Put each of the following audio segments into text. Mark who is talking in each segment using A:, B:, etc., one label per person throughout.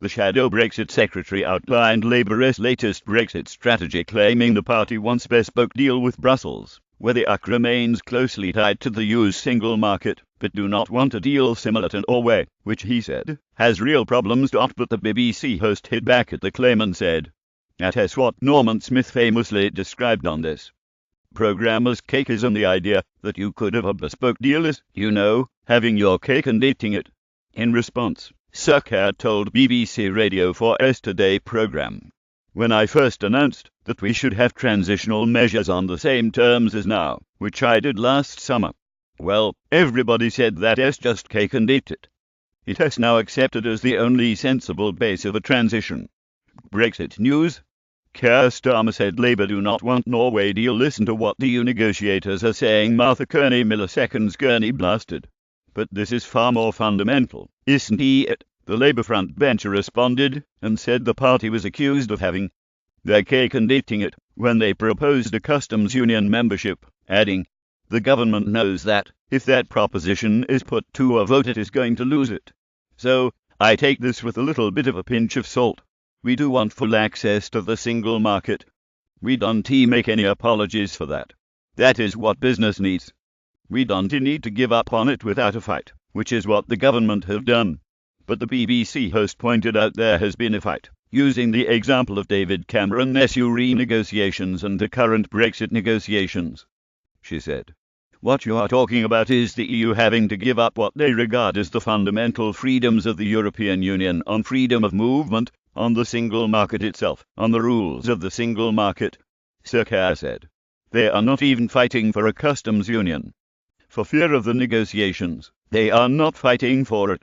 A: the shadow Brexit secretary outlined Labour's latest Brexit strategy, claiming the party wants a bespoke deal with Brussels, where the UK remains closely tied to the EU's single market, but do not want a deal similar to Norway, which he said has real problems. But the BBC host hit back at the claim and said, "That's what Norman Smith famously described on this programme as CAKEISM, the idea that you could have a bespoke deal is, having your cake and eating it." In response, Sir Keir told BBC Radio 4's Today programme, "When I first announced that we should have transitional measures on the same terms as now, which I did last summer, well, everybody said that's just cake and eat it. It is now accepted as the only sensible base of a transition." Brexit news. Keir Starmer said Labour do not want Norway deal. Listen to what the EU negotiators are saying. Martha Kearney, milliseconds Kearney blasted. "But this is far more fundamental, isn't it?" The Labour frontbencher responded and said the party was accused of having their cake and eating it when they proposed a customs union membership, adding, "The government knows that, if that proposition is put to a vote, it is going to lose it. So, I take this with a little bit of a pinch of salt. We do want full access to the single market. We don't make any apologies for that. That is what business needs. We don't need to give up on it without a fight, which is what the government have done." But the BBC host pointed out there has been a fight, using the example of David Cameron's EU renegotiations and the current Brexit negotiations. She said, "What you are talking about is the EU having to give up what they regard as the fundamental freedoms of the European Union on freedom of movement, on the single market itself, on the rules of the single market." Sir Keir said, "They are not even fighting for a customs union. For fear of the negotiations, they are not fighting for it.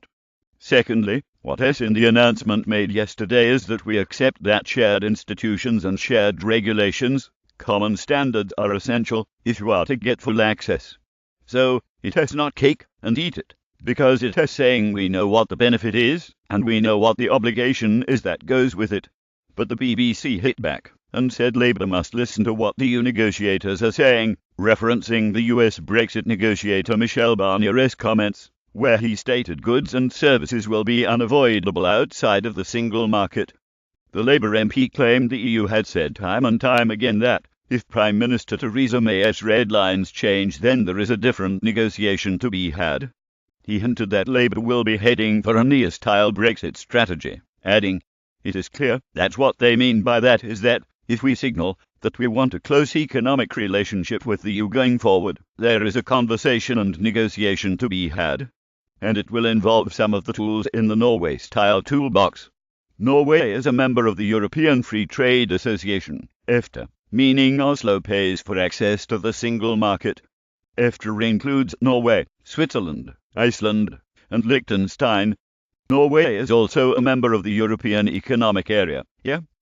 A: Secondly, what is in the announcement made yesterday is that we accept that shared institutions and shared regulations, common standards, are essential if you are to get full access. So, it is not cake and eat it, because it is saying we know what the benefit is, and we know what the obligation is that goes with it." But the BBC hit back and said Labour must listen to what the EU negotiators are saying, referencing the US Brexit negotiator Michel Barnier's comments, where he stated goods and services will be unavoidable outside of the single market. The Labour MP claimed the EU had said time and time again that, if Prime Minister Theresa May's red lines change, then there is a different negotiation to be had. He hinted that Labour will be heading for an EU-style Brexit strategy, adding, "It is clear that what they mean by that is that, if we signal that we want a close economic relationship with the EU going forward, there is a conversation and negotiation to be had. And it will involve some of the tools in the Norway-style toolbox. Norway is a member of the European Free Trade Association, EFTA, meaning Oslo pays for access to the single market. EFTA includes Norway, Switzerland, Iceland, and Liechtenstein. Norway is also a member of the European Economic Area,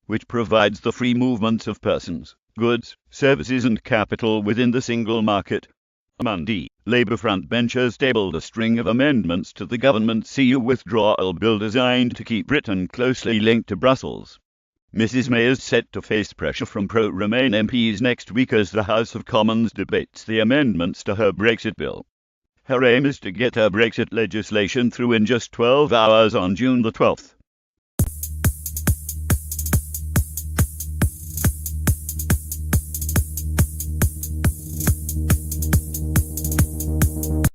A: which provides the free movements of persons, goods, services and capital within the single market." Monday, Labour frontbenchers tabled a string of amendments to the government's EU withdrawal bill designed to keep Britain closely linked to Brussels. Mrs May is set to face pressure from pro-Remain MPs next week as the House of Commons debates the amendments to her Brexit bill. Her aim is to get her Brexit legislation through in just 12 hours on June the 12th.